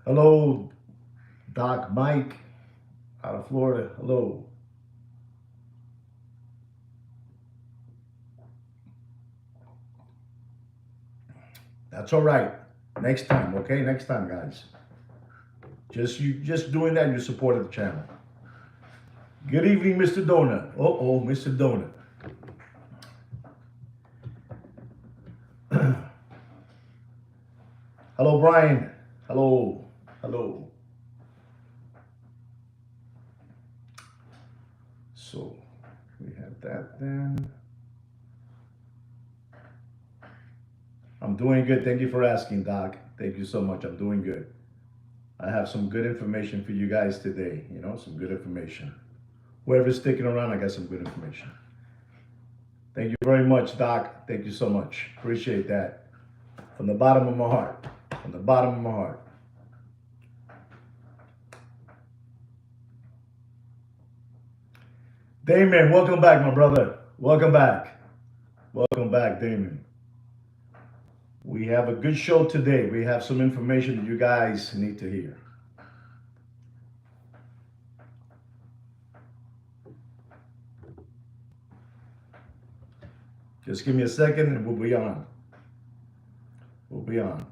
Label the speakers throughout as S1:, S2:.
S1: Hello, Doc Mike out of Florida. Hello. That's all right. Next time, okay? Next time, guys. Just doing that, you supported the channel. Good evening, Mr. Donut. Oh, Mr. Donut. Hello, Brian. Hello. Hello. So we have that then. I'm doing good. Thank you for asking, Doc. Thank you so much. I'm doing good. I have some good information for you guys today. Some good information. Whoever's sticking around, I got some good information. Thank you very much, Doc. Thank you so much. Appreciate that. From the bottom of my heart. From the bottom of my heart. Damon, welcome back, my brother. Welcome back. Welcome back, Damon. We have a good show today. We have some information that you guys need to hear. Just give me a second and we'll be on. We'll be on.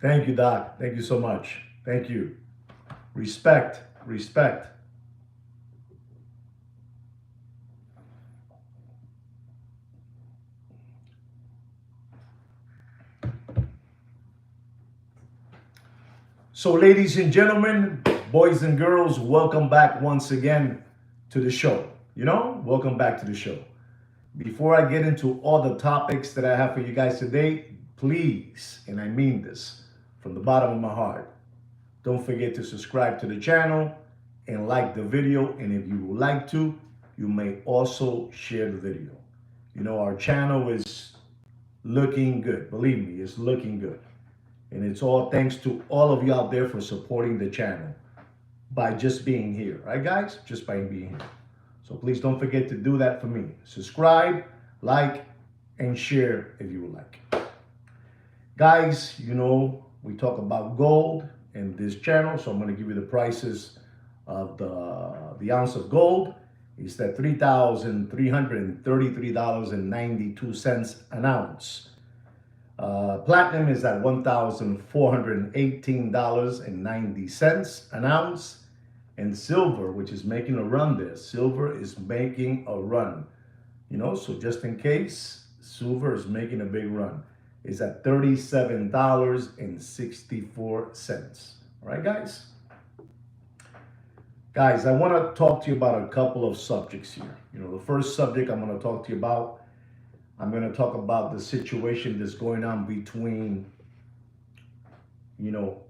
S1: Thank you, Doc. Thank you so much. Thank you. Respect. Respect. So, ladies and gentlemen, boys and girls, welcome back once again to the show. Welcome back to the show. Before I get into all the topics that I have for you guys today, please, and I mean this from the bottom of my heart, don't forget to subscribe to the channel and like the video. And if you would like to, you may also share the video. Our channel is looking good. Believe me, it's looking good. And it's all thanks to all of you out there for supporting the channel by just being here. Right, guys? Just by being here. So please don't forget to do that for me. Subscribe, like, and share if you would like. Guys, we talk about gold in this channel. So I'm going to give you the prices of the ounce of gold. It's at $3,333.92 an ounce. Platinum is at $1,418.90 an ounce. And silver, which is making a run there. Silver is making a run. So just in case, silver is making a big run. Is at $37.64. All right, guys? Guys, I want to talk to you about a couple of subjects here. The first subject I'm going to talk to you about, I'm going to talk about the situation that's going on between,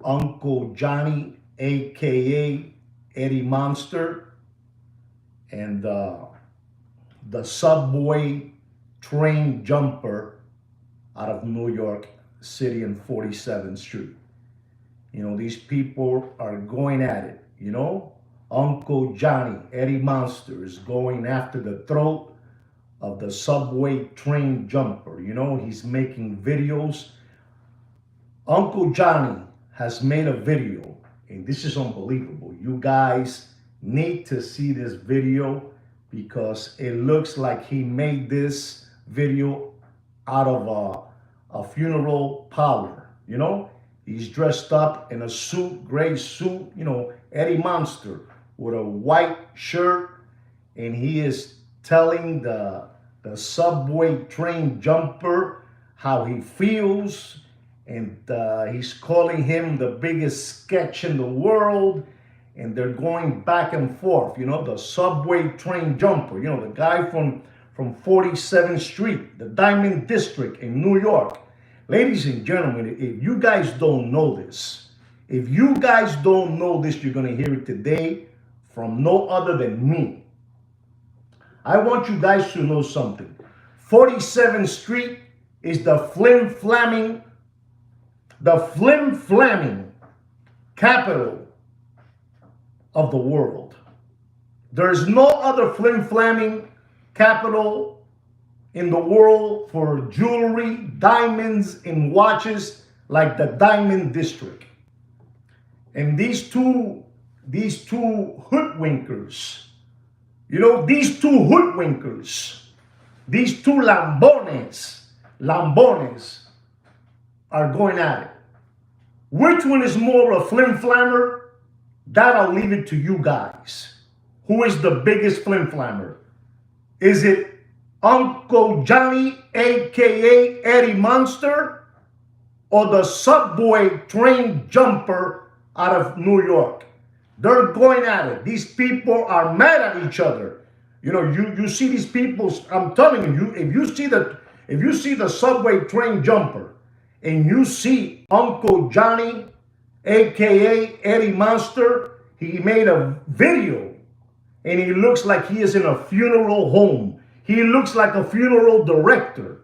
S1: Uncle Johnny, a.k.a. Eddie Monster, and the subway train jumper out of New York City and 47th Street. These people are going at it, Uncle Johnny, Eddie Monster, is going after the throat of the subway train jumper. He's making videos. Uncle Johnny has made a video, and this is unbelievable. You guys need to see this video because it looks like he made this video out of a funeral parlor. He's dressed up in a suit, gray suit, Eddie Monster with a white shirt, and he is telling the subway train jumper how he feels, and he's calling him the biggest sketch in the world, and they're going back and forth. The subway train jumper, the guy from 47th Street, the Diamond District in New York. Ladies and gentlemen, if you guys don't know this, you're going to hear it today from no other than me. I want you guys to know something. 47th Street is the flim-flamming capital of the world. There's no other flim-flamming capital in the world for jewelry, diamonds, and watches like the Diamond District. And these two hoodwinkers, these two hoodwinkers, these two lambones are going at it. Which one is more a flim-flammer? That I'll leave it to you guys. Who is the biggest flim-flammer? Is it Uncle Johnny, a.k.a. Eddie Monster, or the subway train jumper out of New York? They're going at it. These people are mad at each other. You see these people. I'm telling you, if you see the subway train jumper, and you see Uncle Johnny, a.k.a. Eddie Monster, he made a video, and he looks like he is in a funeral home. He looks like a funeral director.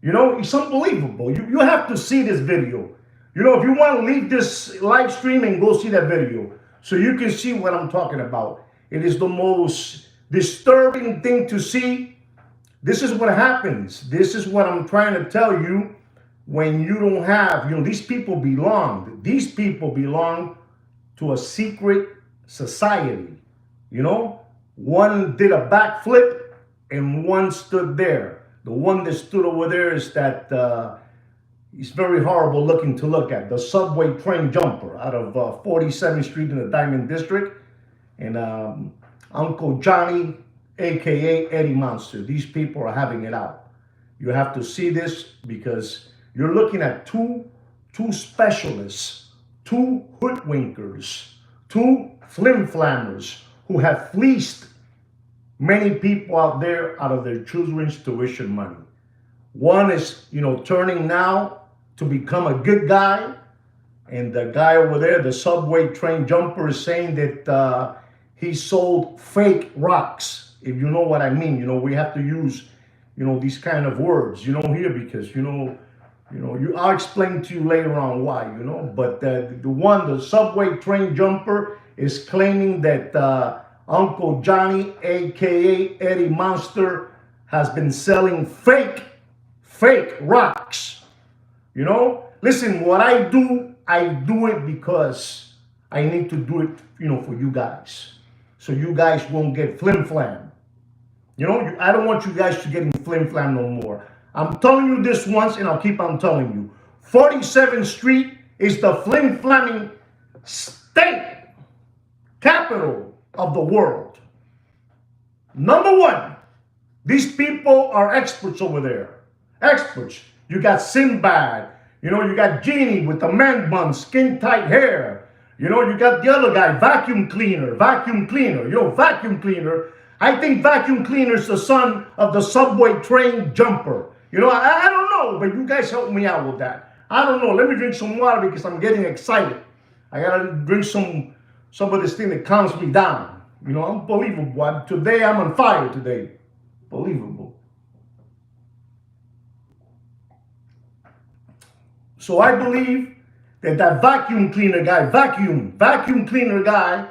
S1: It's unbelievable. You have to see this video. If you want to leave this live stream and go see that video, so you can see what I'm talking about. It is the most disturbing thing to see. This is what happens. This is what I'm trying to tell you. When you don't have, these people belong to a secret society. One did a backflip and one stood there. The one that stood over there is that he's very horrible looking to look at. The subway train jumper out of 47th Street in the Diamond District. And Uncle Johnny, a.k.a. Eddie Monster. These people are having it out. You have to see this because you're looking at two specialists, two hoodwinkers, two flim-flammers who have fleeced many people out there out of their children's tuition money. One is, turning now to become a good guy. And the guy over there, the subway train jumper, is saying that he sold fake rocks. If you know what I mean, we have to use, these kind of words, here because, I'll explain to you later on why, But the subway train jumper is claiming that Uncle Johnny, a.k.a. Eddie Monster, has been selling fake rocks. Listen, what I do it because I need to do it, for you guys. So you guys won't get flim-flam. I don't want you guys to get flim-flam no more. I'm telling you this once and I'll keep on telling you. 47th Street is the flim-flamming state capital of the world. Number one, these people are experts over there. Experts. You got Sinbad. You got Genie with the man bun, skin tight hair. You got the other guy, vacuum cleaner. Vacuum cleaner. I think vacuum cleaner is the son of the subway train jumper. I don't know, but you guys help me out with that. I don't know. Let me drink some water because I'm getting excited. I gotta drink some of this thing that calms me down. Unbelievable. Today I'm on fire today. Believable. So I believe that vacuum cleaner guy, vacuum cleaner guy,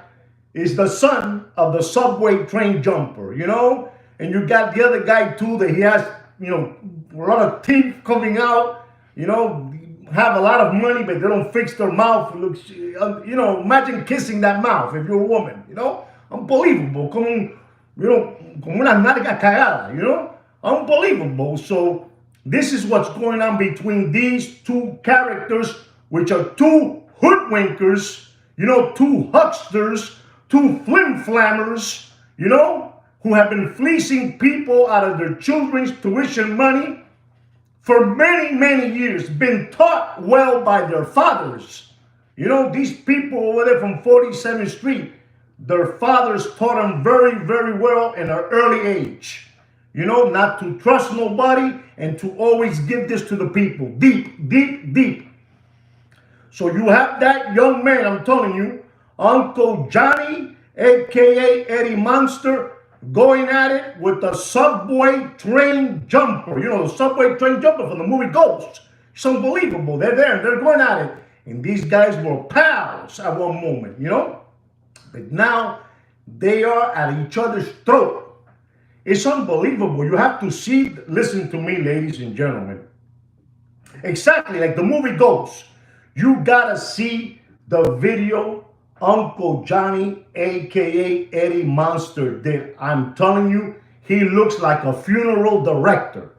S1: is the son of the subway train jumper, And you got the other guy too that he has, a lot of teeth coming out, have a lot of money, but they don't fix their mouth. It looks, imagine kissing that mouth if you're a woman, Unbelievable. Como una nalga cagada, Unbelievable. So this is what's going on between these two characters, which are two hoodwinkers, two hucksters, two flim-flammers, who have been fleecing people out of their children's tuition money for many, many years, been taught well by their fathers. These people over there from 47th Street, their fathers taught them very, very well in an early age. Not to trust nobody and to always give this to the people. Deep, deep, deep. So you have that young man, I'm telling you, Uncle Johnny, a.k.a. Eddie Monster, going at it with the subway train jumper. The subway train jumper from the movie Ghost. It's unbelievable. They're there. They're going at it. And these guys were pals at one moment, But now they are at each other's throat. It's unbelievable. You have to listen to me, ladies and gentlemen. Exactly like the movie Ghost. You gotta see the video Uncle Johnny, aka Eddie Monster, did. I'm telling you, he looks like a funeral director.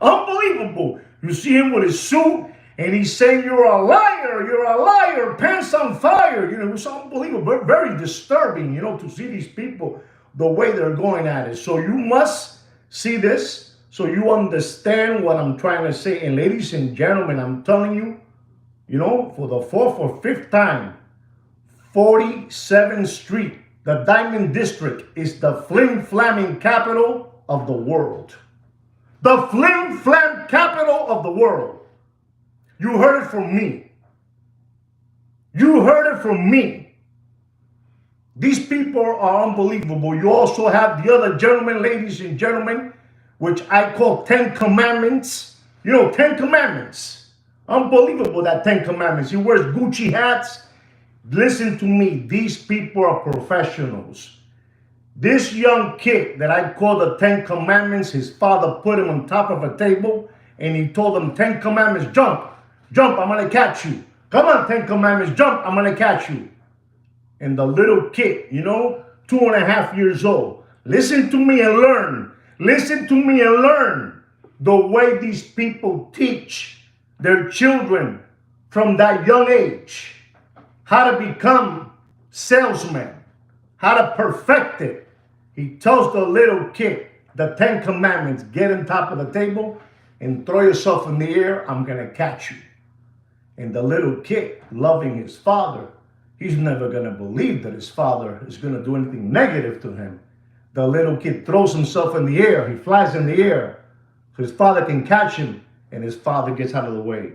S1: Unbelievable. You see him with his suit, and he's saying, you're a liar, pants on fire. You know, it's unbelievable, very disturbing, you know, to see these people the way they're going at it. So you must see this so you understand what I'm trying to say. And ladies and gentlemen, I'm telling you, you know, for the fourth or fifth time, 47th Street, the Diamond District, is the flim-flamming capital of the world. The flim-flam capital of the world. You heard it from me. You heard it from me. These people are unbelievable. You also have the other gentlemen, ladies and gentlemen, which I call 10 Commandments. You know, 10 Commandments. Unbelievable, that 10 Commandments. He wears Gucci hats. Listen to me. These people are professionals. This young kid that I call the 10 Commandments, his father put him on top of a table and he told him, 10 Commandments, jump, jump, I'm going to catch you. Come on, 10 Commandments, jump, I'm going to catch you. And the little kid, you know, 2.5 years old, listen to me and learn. Listen to me and learn the way these people teach their children from that young age how to become salesmen, how to perfect it. He tells the little kid the 10 Commandments, get on top of the table and throw yourself in the air, I'm going to catch you. And the little kid, loving his father, he's never going to believe that his father is going to do anything negative to him. The little kid throws himself in the air, he flies in the air, so his father can catch him, and his father gets out of the way.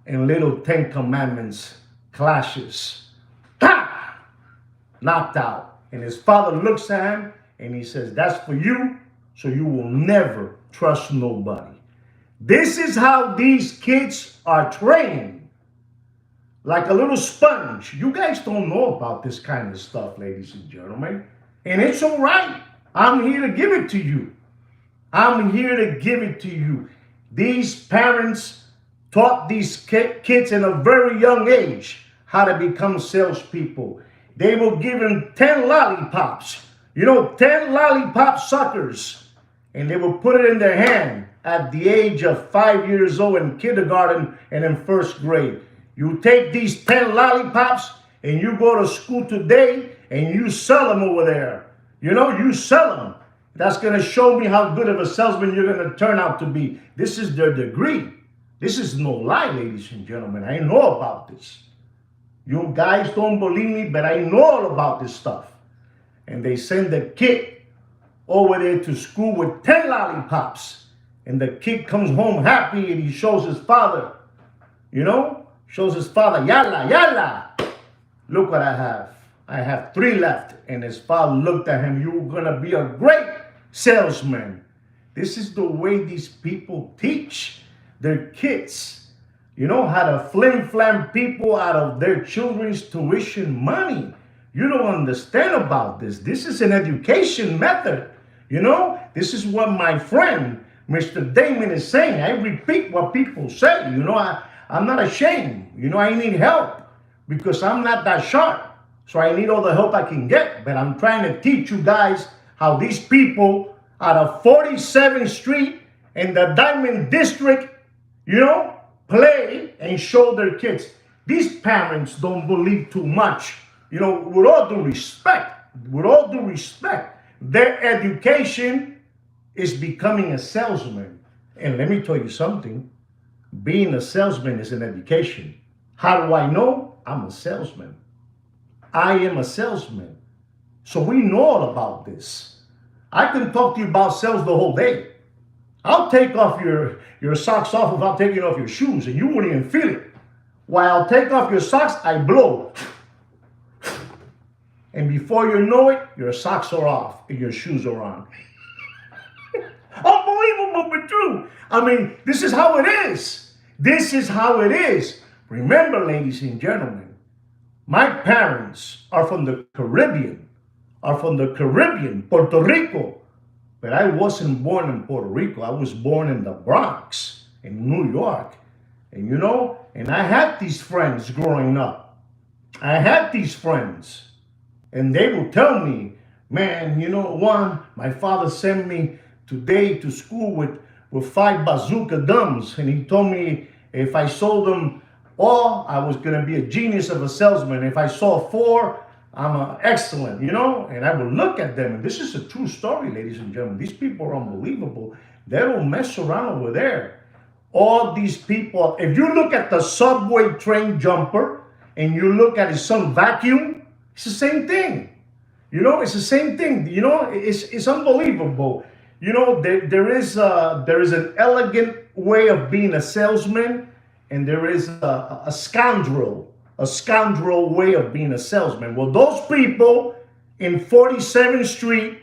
S1: And little 10 Commandments clashes. Ta! Knocked out. And his father looks at him, and he says, that's for you, so you will never trust nobody. This is how these kids are trained. Like a little sponge. You guys don't know about this kind of stuff, ladies and gentlemen. And it's all right. I'm here to give it to you. I'm here to give it to you. These parents taught these kids in a very young age how to become salespeople. They will give them 10 lollipops. You know, 10 lollipop suckers. And they will put it in their hand at the age of 5 years old in kindergarten and in first grade. You take these 10 lollipops and you go to school today and you sell them over there. You know, you sell them. That's going to show me how good of a salesman you're going to turn out to be. This is their degree. This is no lie, ladies and gentlemen. I know about this. You guys don't believe me, but I know all about this stuff. And they send the kid over there to school with 10 lollipops. And the kid comes home happy and he shows his father, you know, shows his father, yalla, yalla. Look what I have. I have 3 left. And his father looked at him, you're going to be a great salesman. This is the way these people teach their kids, you know, how to flim-flam people out of their children's tuition money. You don't understand about this. This is an education method. You know, this is what my friend, Mr. Damon, is saying. I repeat what people say. You know, I'm not ashamed. You know, I need help because I'm not that sharp. So I need all the help I can get. But I'm trying to teach you guys how these people out of 47th Street in the Diamond District, you know, play and show their kids. These parents don't believe too much. You know, with all due respect, their education is becoming a salesman. And let me tell you something. Being a salesman is an education. How do I know? I'm a salesman. I am a salesman. So we know all about this. I can talk to you about sales the whole day. I'll take off your socks off without taking off your shoes, and you wouldn't even feel it. While I'll take off your socks, I blow. And before you know it, your socks are off and your shoes are on. Unbelievable but true. I mean, this is how it is. This is how it is. Remember, ladies and gentlemen, my parents are from the Caribbean, Puerto Rico. But I wasn't born in Puerto Rico. I was born in the Bronx, in New York. And you know, and I had these friends growing up. I had these friends. And they will tell me, man, you know, Juan, my father sent me today to school with 5 bazooka guns. And he told me if I sold them all, I was going to be a genius of a salesman. If I sold 4, I'm excellent, you know? And I would look at them. And this is a true story, ladies and gentlemen. These people are unbelievable. They don't mess around over there. All these people, if you look at the subway train jumper and you look at his son vacuum, it's the same thing. You know, it's the same thing. You know, it's unbelievable. You know, there is an elegant way of being a salesman, and there is a scoundrel way of being a salesman. Well, those people in 47th Street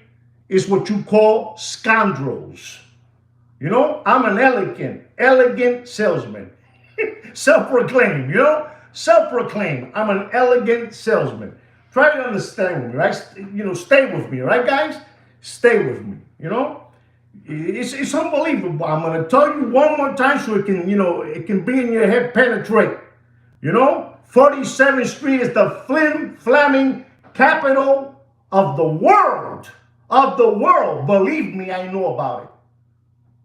S1: is what you call scoundrels. You know, I'm an elegant salesman. Self-proclaimed, you know, self-proclaimed. I'm an elegant salesman. Try to understand with me, right? You know, stay with me, right, guys? Stay with me, you know? It's unbelievable. I'm going to tell you one more time so it can, you know, it can be in your head, penetrate. You know, 47th Street is the flaming capital of the world. Of the world. Believe me, I know about it.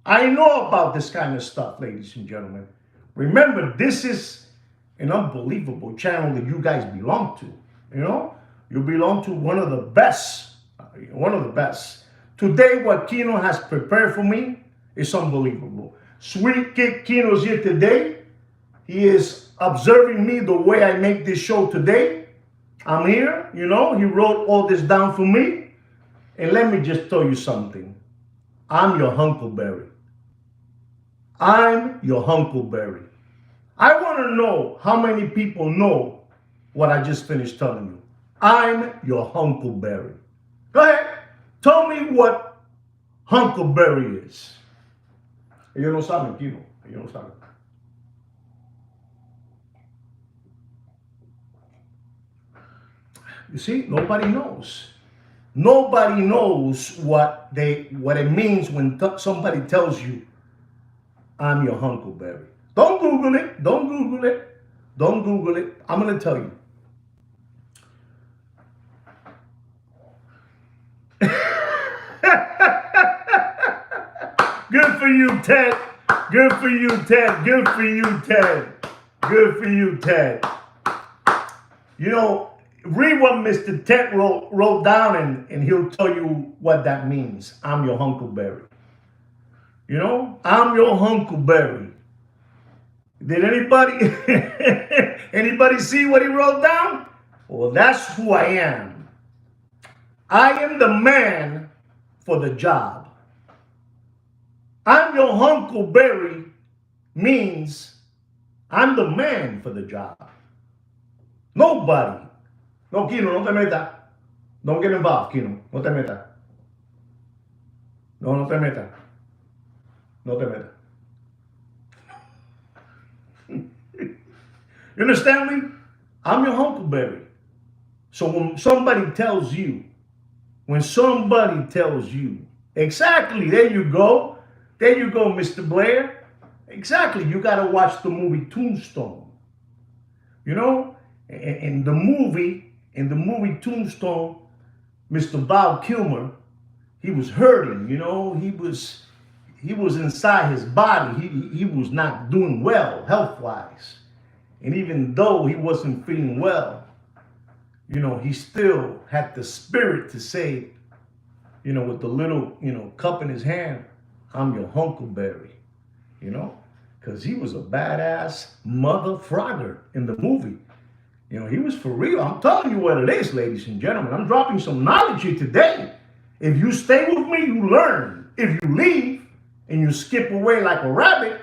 S1: I know about this kind of stuff, ladies and gentlemen. Remember, this is an unbelievable channel that you guys belong to. You know, you belong to one of the best. One of the best. Today, what Kino has prepared for me is unbelievable. Sweet Kid Kino's here today. He is observing me the way I make this show today. I'm here, you know, he wrote all this down for me. And let me just tell you something. I'm your Huckleberry. I'm your Huckleberry. I want to know how many people know what I just finished telling you. I'm your Huckleberry. Go ahead. Tell me what Huckleberry is. Ellos no saben, Kino. Ellos no saben. You see, nobody knows. Nobody knows what it means when somebody tells you, I'm your Huckleberry. Don't Google it. Don't Google it. Don't Google it. I'm going to tell you. Good for you, Ted. Good for you, Ted. Good for you, Ted. Good for you, Ted. You know, read what Mr. Ted wrote down and he'll tell you what that means. I'm your Huckleberry. You know, I'm your Huckleberry. Did anybody see what he wrote down? Well, that's who I am. I am the man for the job. I'm your Huckleberry means I'm the man for the job. Nobody. No, Kino, no te metas. Don't get involved, Kino. No te metas. No, no te metas. No te metas. You understand me? I'm your Huckleberry. So when somebody tells you, exactly, there you go, Mr. Blair. Exactly, you got to watch the movie Tombstone. You know, in the movie Tombstone, Mr. Val Kilmer, he was hurting. You know, he was inside his body. He was not doing well health-wise. And even though he wasn't feeling well, you know, he still had the spirit to say, you know, with the little, you know, cup in his hand, I'm your Huckleberry, you know, because he was a badass mother frogger in the movie. You know, he was for real. I'm telling you what it is, ladies and gentlemen. I'm dropping some knowledge here today. If you stay with me, you learn. If you leave and you skip away like a rabbit,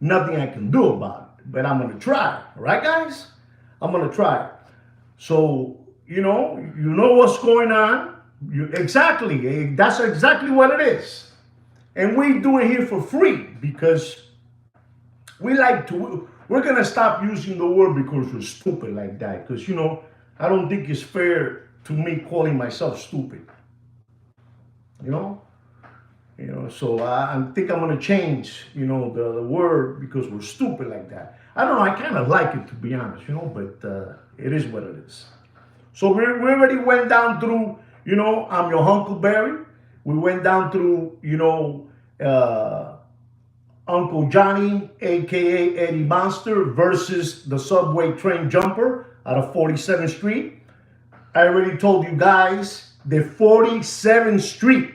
S1: nothing I can do about it. But I'm going to try. All right, guys? I'm going to try. So, you know what's going on. Exactly. That's exactly what it is. And we do it here for free because we're going to stop using the word because we're stupid like that. Because, you know, I don't think it's fair to me calling myself stupid. You know? You know, so I think I'm gonna change, you know, the word because we're stupid like that. I don't know. I kind of like it, to be honest, you know, but it is what it is. So we already went down through, you know, I'm your Huckleberry. We went down through, you know, Uncle Johnny, aka Eddie Monster, versus the subway train jumper out of 47th Street. I already told you guys the 47th Street.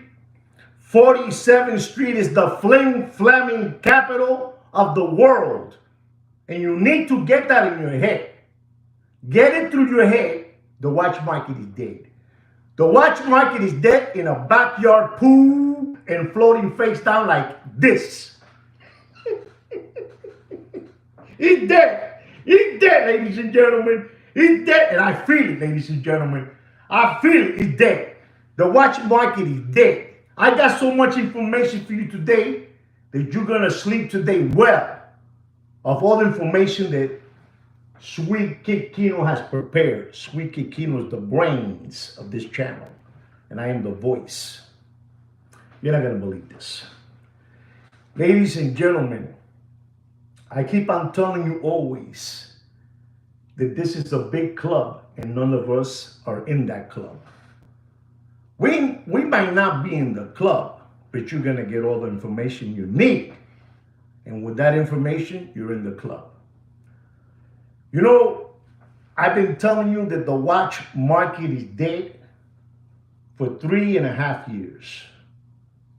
S1: 47th Street is the flaming capital of the world. And you need to get that in your head. Get it through your head. The watch market is dead. The watch market is dead in a backyard pool and floating face down like this. He's dead. He's dead, ladies and gentlemen. He's dead. And I feel it, ladies and gentlemen. I feel it. He's dead. The watch market is dead. I got so much information for you today that you're going to sleep today well of all the information that Sweet Kid Kino has prepared. Sweet Kid Kino is the brains of this channel, and I am the voice. You're not going to believe this. Ladies and gentlemen, I keep on telling you always that this is a big club and none of us are in that club. We might not be in the club, but you're going to get all the information you need. And with that information, you're in the club. You know, I've been telling you that the watch market is dead for 3.5 years.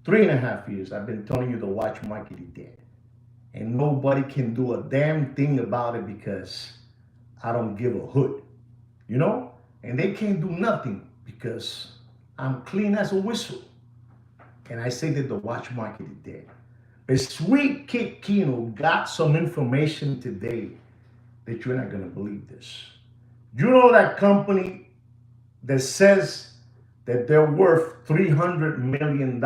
S1: 3.5 years I've been telling you the watch market is dead. And nobody can do a damn thing about it because I don't give a hoot. You know? And they can't do nothing because I'm clean as a whistle. And I say that the watch market is dead. But Sweet Kid Kino got some information today that you're not going to believe this. You know that company that says that they're worth $300 million?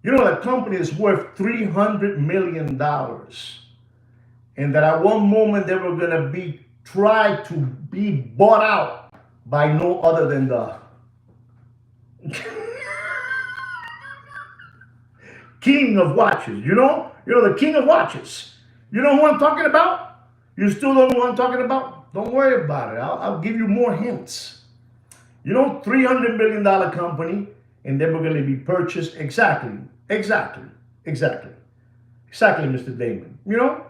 S1: You know that company is worth $300 million. And that at one moment they were going to be tried to be bought out by no other than the king of watches. You know the king of watches. You know who I'm talking about? You still don't know who I'm talking about? Don't worry about it. I'll give you more hints. You know, $300 million company, and they were going to be purchased exactly, Mr. Damon. You know,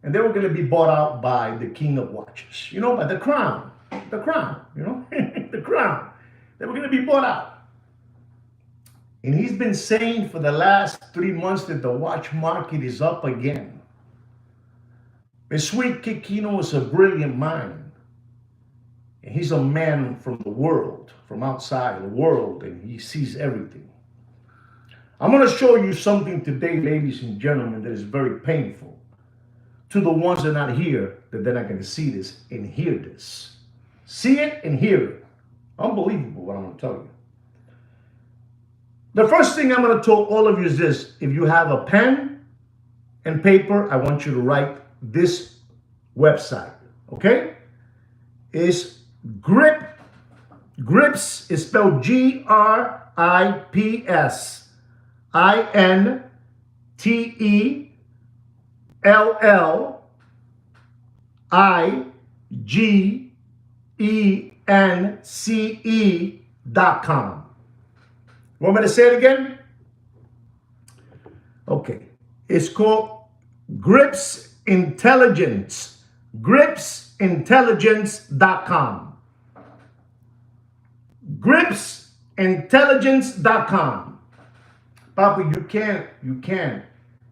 S1: and they were going to be bought out by the king of watches. You know, by the crown. You know, the crown. They were going to be bought out. And he's been saying for the last 3 months that the watch market is up again. But Sweet Kid Kino is a brilliant mind. And he's a man from the world, from outside the world, and he sees everything. I'm going to show you something today, ladies and gentlemen, that is very painful. To the ones that are not here, that they're not going to see this and hear this. See it and hear it. Unbelievable what I'm going to tell you. The first thing I'm going to tell all of you is this. If you have a pen and paper, I want you to write this website, okay? It's Grips is spelled GRIPS INTELLIGENCE.com. Want me to say it again? Okay. It's called Grips Intelligence. GripsIntelligence.com. GripsIntelligence.com. Papa, you can't.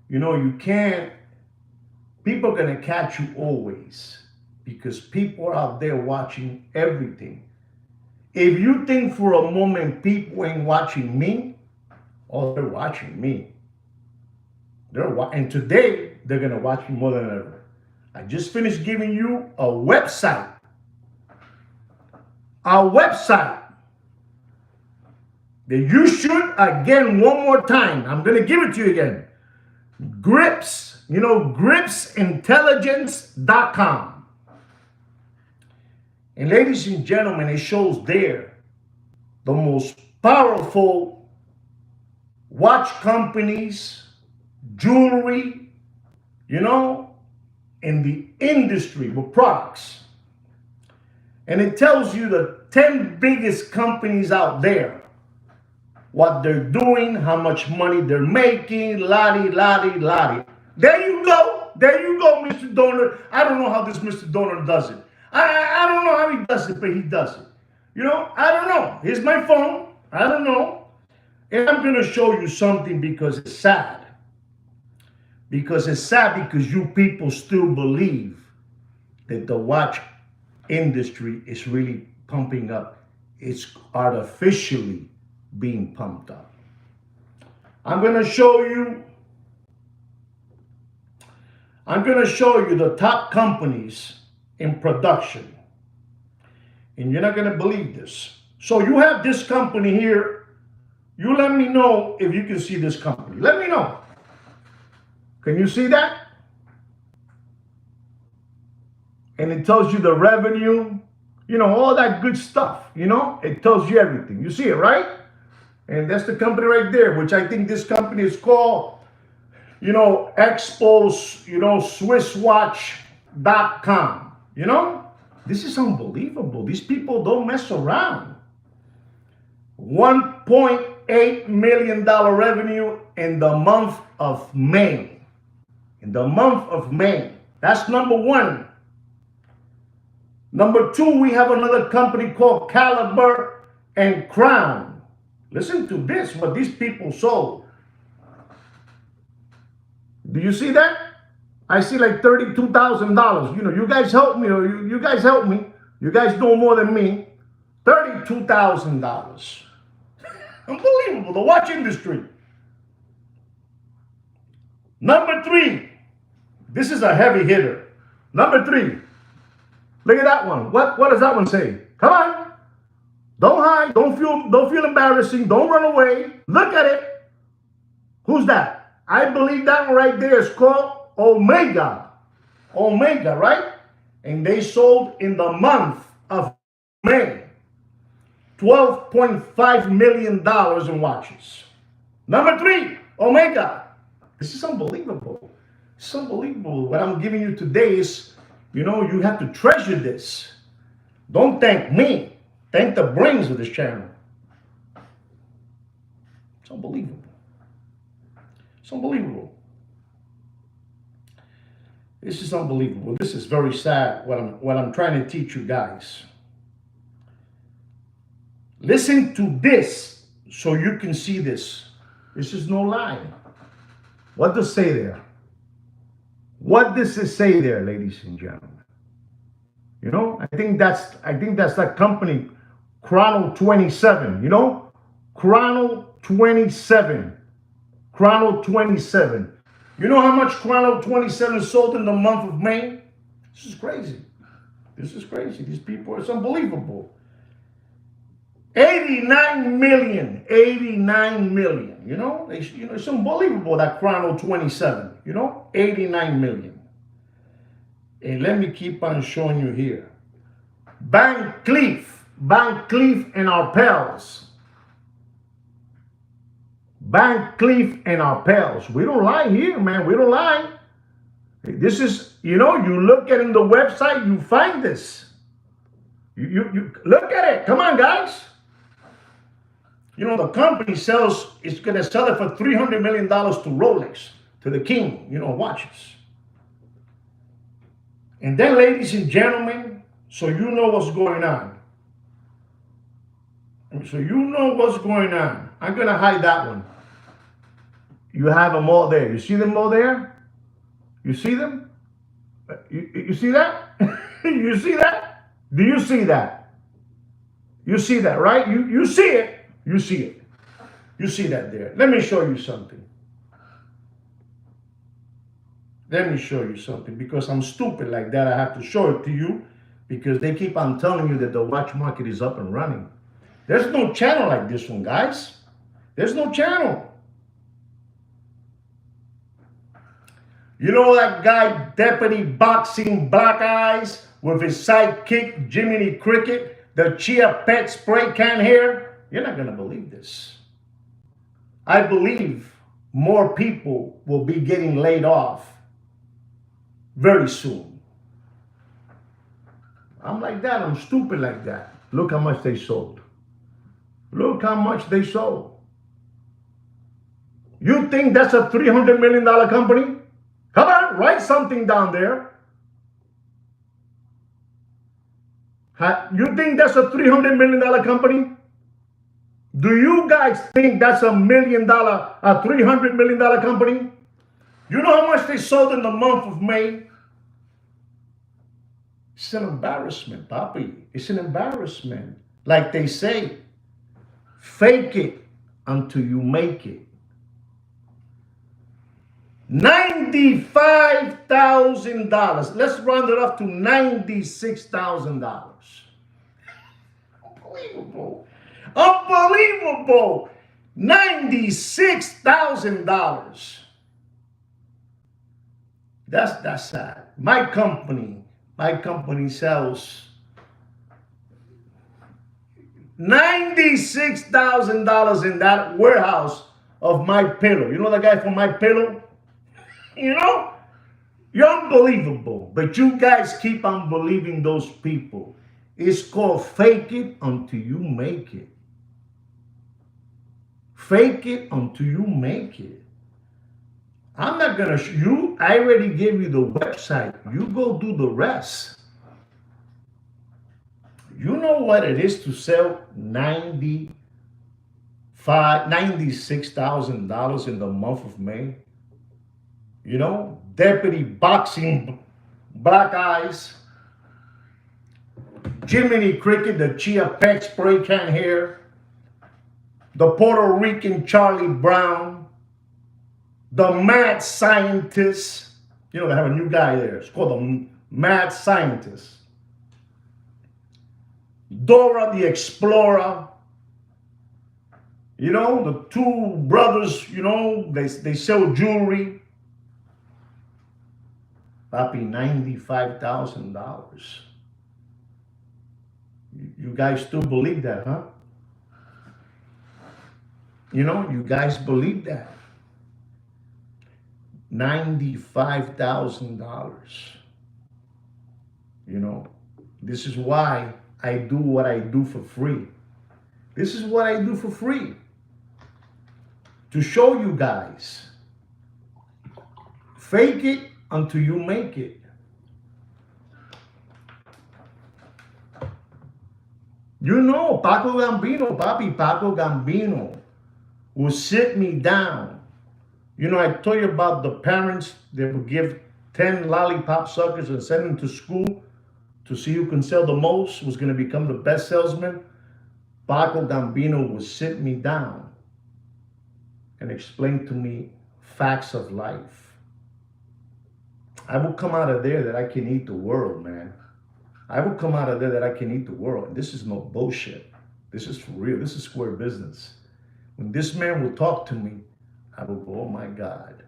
S1: You know, you can't. People are going to catch you always because people are out there watching everything. If you think for a moment people ain't watching me, oh, they're watching me. And today, they're going to watch me more than ever. I just finished giving you a website. A website that you should, again, one more time. I'm going to give it to you again. Gripsintelligence.com. And ladies and gentlemen, it shows there the most powerful watch companies, jewelry, you know, in the industry with products. And it tells you the 10 biggest companies out there, what they're doing, how much money they're making, la-di. There you go. There you go, Mr. Donor. I don't know how this Mr. Donor does it. I don't know how he does it, but he does it. You know, I don't know. Here's my phone. I don't know. And I'm going to show you something because it's sad. Because it's sad because you people still believe that the watch industry is really pumping up. It's artificially being pumped up. I'm going to show you the top companies in production. And you're not going to believe this. So you have this company here. You let me know if you can see this company. Let me know. Can you see that? And it tells you the revenue, you know, all that good stuff, you know, it tells you everything. You see it, right? And that's the company right there, which I think this company is called, you know, Expos, you know, SwissWatch.com, you know? This is unbelievable. These people don't mess around. $1.8 million revenue in the month of May. In the month of May. That's number one. Number two, we have another company called Caliber and Crown. Listen to this, what these people sold. Do you see that? I see like $32,000. You know, you guys help me, or you guys help me. You guys know more than me. $32,000. Unbelievable, the watch industry. Number three, this is a heavy hitter. Number three, look at that one. What does that one say? Come on. Don't hide. Don't feel embarrassing. Don't run away. Look at it. Who's that? I believe that one right there is called Omega. Omega, right? And they sold in the month of May $12.5 million in watches. Number three, Omega. This is unbelievable. It's unbelievable. What I'm giving you today is, you know, you have to treasure this. Don't thank me. Thank the brains of this channel. It's unbelievable. It's unbelievable. This is unbelievable. This is very sad what I'm trying to teach you guys. Listen to this so you can see this. This is no lie. What does it say there? What does it say there, ladies and gentlemen? You know, I think that's that company, Chrono 27. You know, Chrono 27. Chrono 27. You know how much Chrono 27 sold in the month of May? This is crazy. This is crazy. These people, it's unbelievable. 89 million. 89 million. You know, it's unbelievable that Chrono 27. You know, 89 million. And let me keep on showing you here. Van Cleef and our pals. Van Cleef and our pals. We don't lie here, man. We don't lie. This is, you know, you look at in the website, you find this. You look at it. Come on, guys. You know, the company is going to sell it for $300 million to Rolex, to the king, you know, watches. And then, ladies and gentlemen, so you know what's going on. So you know what's going on. I'm going to hide that one. You have them all there. You see them all there? You see them? You see that? You see that? Do you see that? You see that, right? You see it. You see it. You see that there. Let me show you something. Let me show you something. Because I'm stupid like that, I have to show it to you. Because they keep on telling you that the watch market is up and running. There's no channel like this one, guys. There's no channel. You know that guy, Deputy Boxing Black Eyes, with his sidekick, Jiminy Cricket, the Chia Pet spray can hair? You're not going to believe this. I believe more people will be getting laid off very soon. I'm like that. I'm stupid like that. Look how much they sold. Look how much they sold. You think that's a $300 million company? Come on, write something down there. You think that's a $300 million company? Do you guys think that's a $300 million company? You know how much they sold in the month of May? It's an embarrassment, Papi. It's an embarrassment. Like they say, fake it until you make it. $95,000. Let's round it up to $96,000. Unbelievable. Unbelievable. $96,000. That's sad. My company sells $96,000 in that warehouse of My Pillow. You know the guy from My Pillow? You know? You're unbelievable. But you guys keep on believing those people. It's called fake it until you make it. Fake it until you make it. I'm not going to I already gave you the website. You go do the rest. You know what it is to sell $96,000 in the month of May? You know, Deputy Boxing Black Eyes, Jiminy Cricket, the Chia Pet spray can hair, the Puerto Rican Charlie Brown, the Mad Scientist. You know, they have a new guy there. It's called the Mad Scientist. Dora the Explorer. You know, the two brothers, you know, they sell jewelry. Papi, $95,000. You guys still believe that, huh? You know, you guys believe that. $95,000. You know, this is why I do what I do for free. This is what I do for free. To show you guys. Fake it until you make it. You know, Paco Gambino, Papi, Paco Gambino will sit me down. You know, I told you about the parents that would give 10 lollipop suckers and send them to school to see who can sell the most, who's going to become the best salesman. Paco Gambino would sit me down and explain to me facts of life. I will come out of there that I can eat the world, man. I will come out of there that I can eat the world. And this is no bullshit. This is for real. This is square business. When this man will talk to me, I will go, oh my God.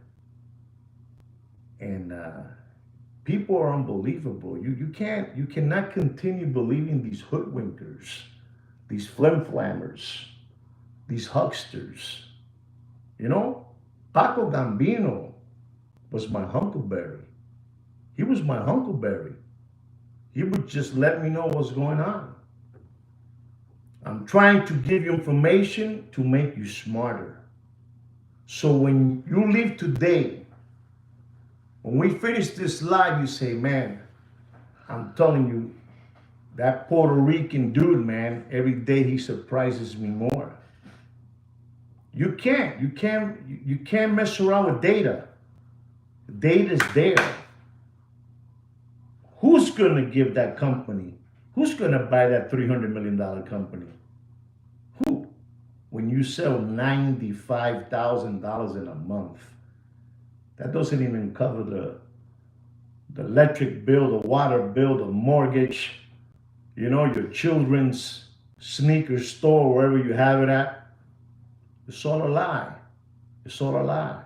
S1: And people are unbelievable. You cannot continue believing these hoodwinkers, these flim-flammers, these hucksters. You know, Paco Gambino was my huckleberry. He was my huckleberry. He would just let me know what's going on. I'm trying to give you information to make you smarter. So when you leave today, when we finish this live, you say, man, I'm telling you, that Puerto Rican dude, man, every day he surprises me more. You can't mess around with data. The data's there. Who's going to give that company? Who's going to buy that $300 million company? Who? When you sell $95,000 in a month, that doesn't even cover the electric bill, the water bill, the mortgage, you know, your children's sneaker store, wherever you have it at. It's all a lie. It's all a lie.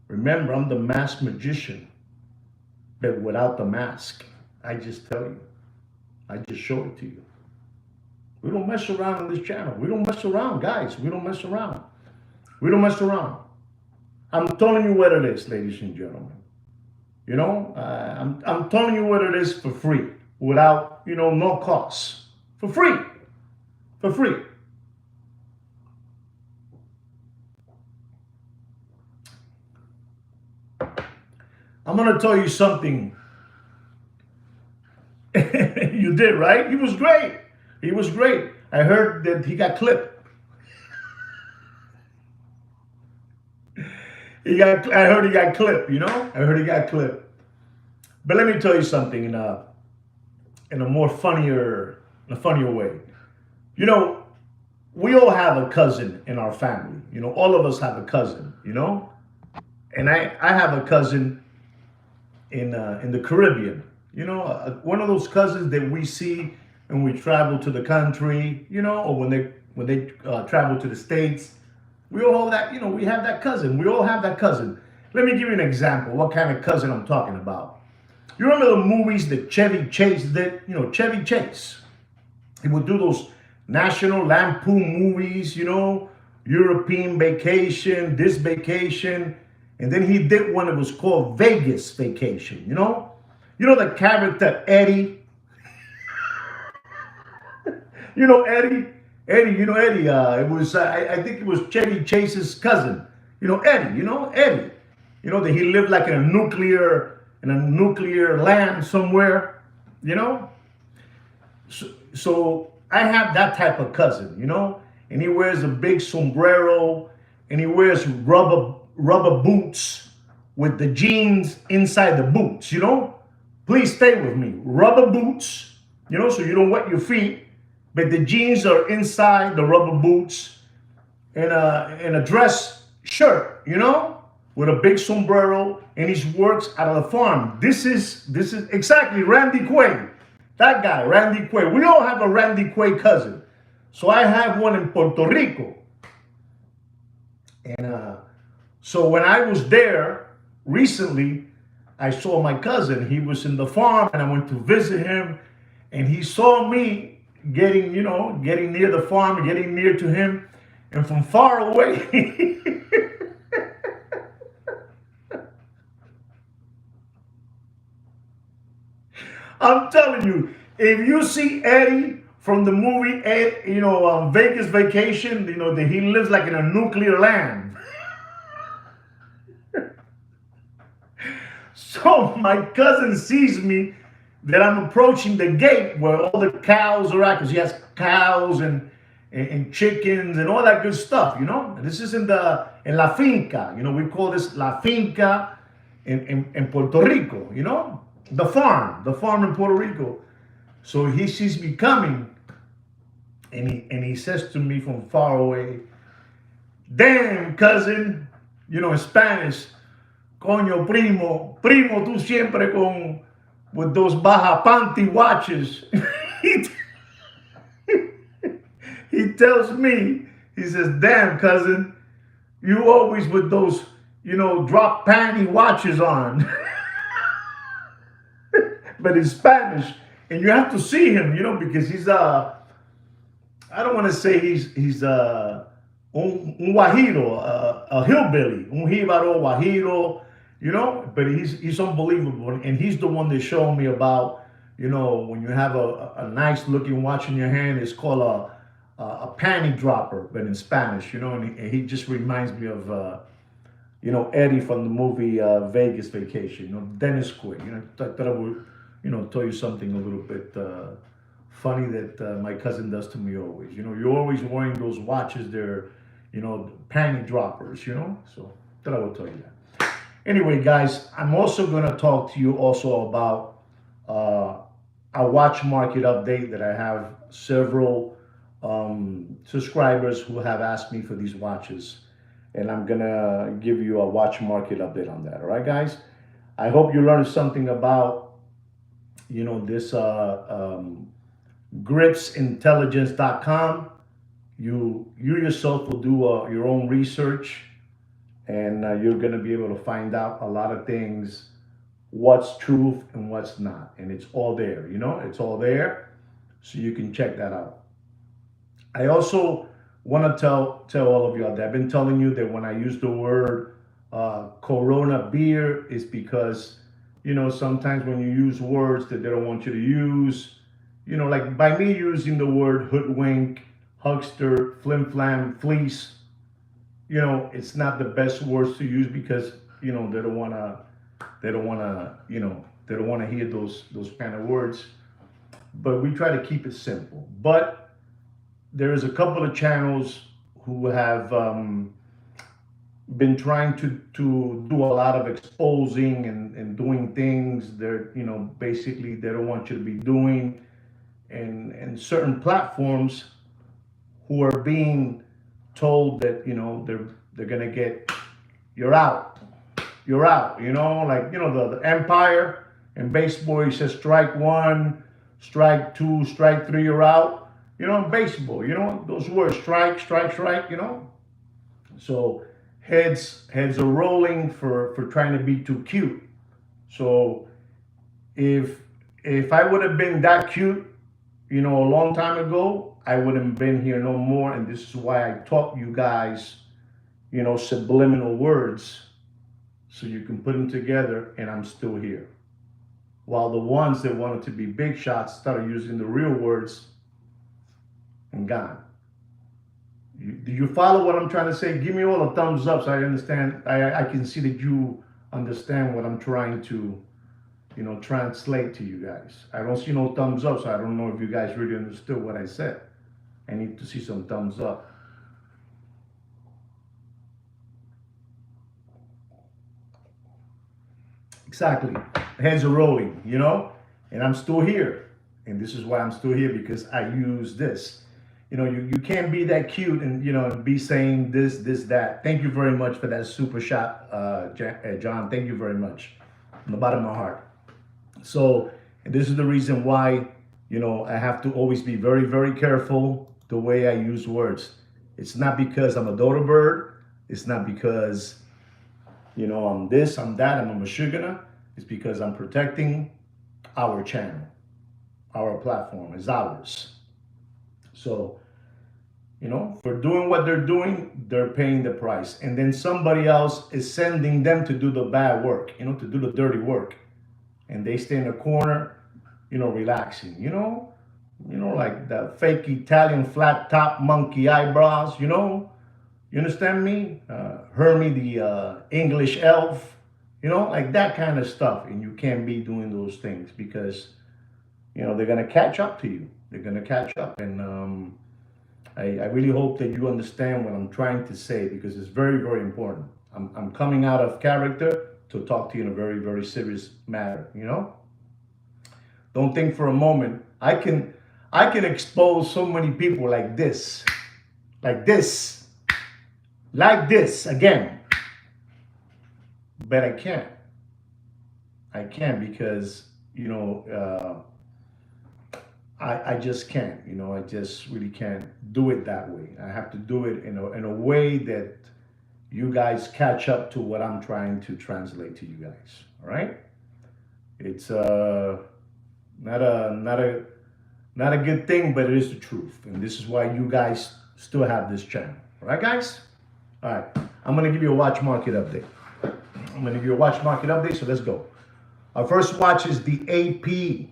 S1: Remember, I'm the masked magician, but without the mask. I just tell you. I just show it to you. We don't mess around on this channel. We don't mess around, guys. We don't mess around. We don't mess around. I'm telling you what it is, ladies and gentlemen. I'm telling you what it is for free, without no costs, for free, for free. I'm gonna tell you something. You did, right? He was great. He was great. I heard that he got clipped. I heard he got clipped. I heard he got clipped. But let me tell you something in a more funnier way. You know, we all have a cousin in our family. All of us have a cousin. And I have a cousin in the Caribbean. One of those cousins that we see when we travel to the country. Or when they travel to the States. We all have that. We have that cousin. We all have that cousin. Let me give you an example. What kind of cousin I'm talking about? You remember the movies that Chevy Chase did? Chevy Chase. He would do those National Lampoon movies. European Vacation, this vacation, and then he did one that was called Vegas Vacation. The character Eddie. Eddie. Eddie. Eddie. It was I think it was Chevy Chase's cousin. Eddie. Eddie. That he lived like in a nuclear land somewhere. So I have that type of cousin. And he wears a big sombrero, and he wears rubber boots with the jeans inside the boots. Please stay with me. Rubber boots. So you don't wet your feet, but the jeans are inside the rubber boots, and a dress shirt. With a big sombrero, and he works out of the farm. This is exactly Randy Quaid. That guy, Randy Quaid. We all have a Randy Quaid cousin. So I have one in Puerto Rico. And so when I was there recently, I saw my cousin. He was in the farm, and I went to visit him, and he saw me getting near the farm, getting near to him, and from far away, I'm telling you, if you see Eddie from the movie, Vegas Vacation, that he lives like in a nuclear land. So my cousin sees me that I'm approaching the gate where all the cows are at, because he has cows and chickens and all that good stuff. And this is in La Finca. We call this La Finca in Puerto Rico. The farm in Puerto Rico. So he sees me coming, and he says to me from far away, "Damn, cousin," in Spanish, "Coño, primo, tú siempre with those Baja Panty watches." He tells me, he says, "Damn, cousin, you always with those, drop panty watches on." But in Spanish, and you have to see him, because he's I don't want to say he's un guajiro, a hillbilly, un jíbaro guajiro, but he's unbelievable, and he's the one that showed me about, when you have a nice looking watch in your hand, it's called a panty dropper, but in Spanish, and he just reminds me of Eddie from the movie Vegas Vacation, Dennis Quaid. Thought I would tell you something a little bit funny that my cousin does to me always. You're always wearing those watches. They're, panty droppers. So thought I would tell you that. Anyway, guys, I'm also going to talk to you also about a watch market update that I have several subscribers who have asked me for these watches, and I'm going to give you a watch market update on that. All right, guys? I hope you learned something about this gripsintelligence.com. You yourself will do your own research, and you're going to be able to find out a lot of things, what's truth and what's not, and it's all there. It's all there, so you can check that out. I also want to tell all of you out there. I've been telling you that when I use the word Corona beer, is because sometimes when you use words that they don't want you to use, like by me using the word hoodwink, huckster, flim flam, fleece, it's not the best words to use because they don't want to hear those kind of words. But we try to keep it simple. But there is a couple of channels who have been trying to do a lot of exposing and doing things they're basically they don't want you to be doing, and certain platforms who are being told that they're gonna get you're out, like the empire in baseball, he says strike one, strike two, strike three, you're out. In baseball, those words strike, strike, strike, so heads are rolling for trying to be too cute. So if I would have been that cute, a long time ago, I wouldn't have been here no more. And this is why I taught you guys, subliminal words, so you can put them together, and I'm still here. While the ones that wanted to be big shots started using the real words and gone. Do you follow what I'm trying to say? Give me all a thumbs up so I understand. I can see that you understand what I'm trying to, translate to you guys. I don't see no thumbs up, so I don't know if you guys really understood what I said. I need to see some thumbs up. Exactly. Heads are rolling, and I'm still here. And this is why I'm still here, because I use this. You can't be that cute and be saying this that. Thank you very much for that super shot, John. Thank you very much from the bottom of my heart. So this is the reason why I have to always be very, very careful the way I use words. It's not because I'm a dodo bird. It's not because I'm this, I'm that, I'm a mashugana. It's because I'm protecting our channel, our platform is ours. So, for doing what they're doing, they're paying the price. And then somebody else is sending them to do the bad work, to do the dirty work. And they stay in the corner, relaxing, like the fake Italian flat top monkey eyebrows, You understand me? Hermie, the English elf, like that kind of stuff. And you can't be doing those things because, they're going to catch up to you. They're going to catch up. And I really hope that you understand what I'm trying to say, because it's very, very important. I'm coming out of character to talk to you in a very, very serious matter, Don't think for a moment I can expose so many people like this again, but I can't because I just can't, I just really can't do it that way. I have to do it in a way that you guys catch up to what I'm trying to translate to you guys. All right? It's not a good thing, but it is the truth, and this is why you guys still have this channel. All right, guys? All right, I'm gonna give you a watch market update. So let's go. Our first watch is the AP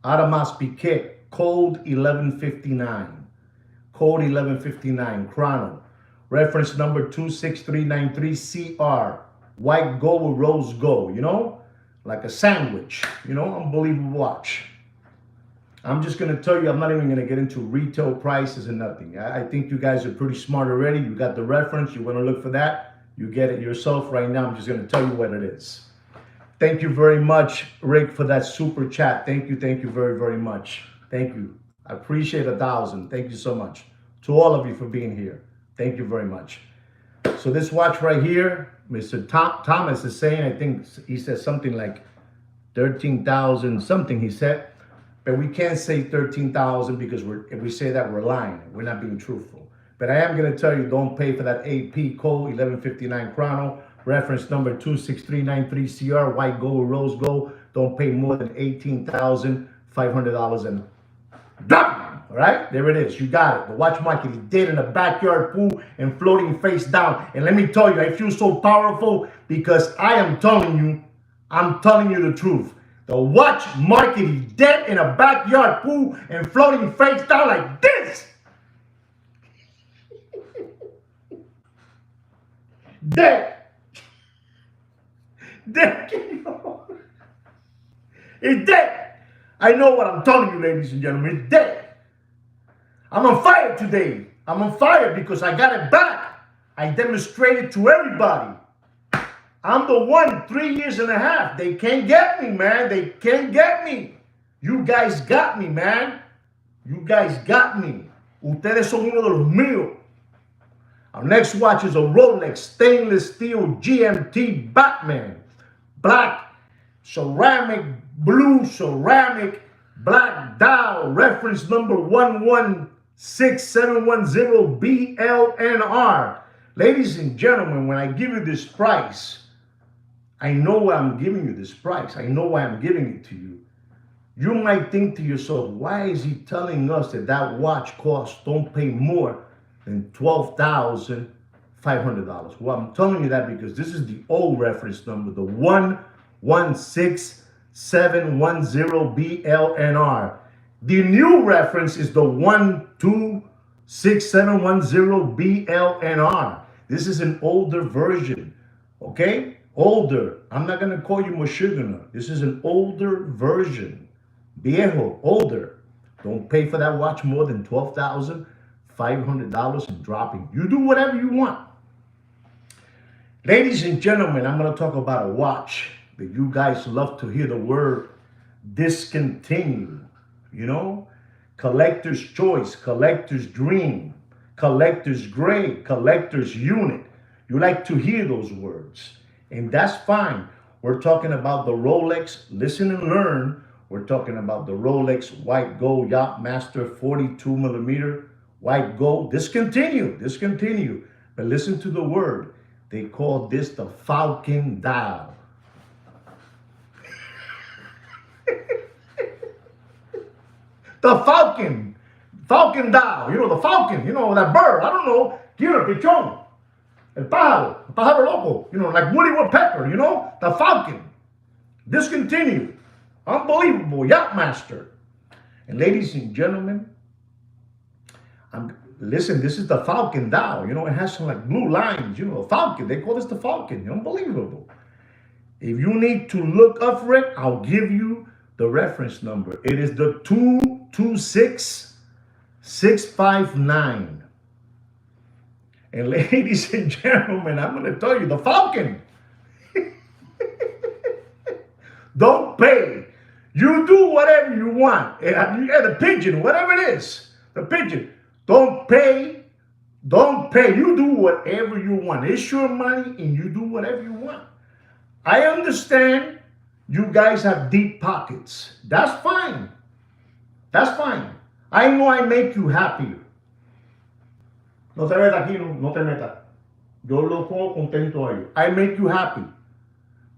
S1: Audemars Piguet Code 1159. Code 1159 Chrono. Reference number 26393CR. White gold with rose gold, like a sandwich, unbelievable watch. I'm just going to tell you, I'm not even going to get into retail prices and nothing. I think you guys are pretty smart already. You got the reference. You want to look for that. You get it yourself right now. I'm just going to tell you what it is. Thank you very much, Rick, for that super chat. Thank you very, very much. Thank you. I appreciate 1,000. Thank you so much. To all of you for being here. Thank you very much. So this watch right here, Mr. Thomas is saying, I think he says something like 13,000 something he said. But we can't say 13,000 because if we say that, we're lying. We're not being truthful. But I am going to tell you, don't pay for that AP Code 1159 Chrono. Reference number 26393CR, white gold, rose gold. Don't pay more than $18,500 and done. All right, there it is. You got it. The watch market is dead in a backyard pool and floating face down. And let me tell you, I feel so powerful because I'm telling you the truth. The watch market is dead in a backyard pool and floating face down like this. Dead. Dead. It's dead. I know what I'm telling you, ladies and gentlemen. It's dead. I'm on fire today. I'm on fire because I got it back. I demonstrated to everybody. I'm the one 3 years and a half. They can't get me, man. They can't get me. You guys got me, man. You guys got me. Ustedes son uno de los míos. Our next watch is a Rolex stainless steel GMT Batman. Black ceramic, blue ceramic, black dial, reference number 116710BLNR. Ladies and gentlemen, when I give you this price, I know why I'm giving you this price. I know why I'm giving it to you. You might think to yourself, why is he telling us that that watch costs, don't pay more than $12,500? Well, I'm telling you that because this is the old reference number, the 116710BLNR. The new reference is the 126710BLNR. This is an older version, okay? Older. I'm not going to call you Moshigana. This is an older version. Viejo, older. Don't pay for that watch more than $12,500 and dropping. You do whatever you want. Ladies and gentlemen, I'm going to talk about a watch that you guys love to hear the word discontinue. You know, collector's choice, collector's dream, collector's grade, collector's unit. You like to hear those words, and that's fine. We're talking about the Rolex, listen and learn. We're talking about the Rolex White Gold Yachtmaster 42 millimeter white gold. Discontinue. But listen to the word. They call this the Falcon dial. The Falcon dial. You know, the falcon, you know, that bird. I don't know. Quiero pichón. El pájaro loco. You know, like Woody Woodpecker, you know? The Falcon. Discontinued. Unbelievable. Yachtmaster. And ladies and gentlemen, listen, this is the Falcon dial. You know, it has some like blue lines. You know, Falcon. They call this the Falcon. Unbelievable. If you need to look up for it, I'll give you the reference number. It is the 226659. And ladies and gentlemen, I'm going to tell you, the Falcon. Don't pay. You do whatever you want. The pigeon, whatever it is. The pigeon. Don't pay. You do whatever you want. It's your money and you do whatever you want. I understand you guys have deep pockets. That's fine. I know I make you happier. No te metas aquí, no te metas. Yo lo pongo contento a ellos. I make you happy.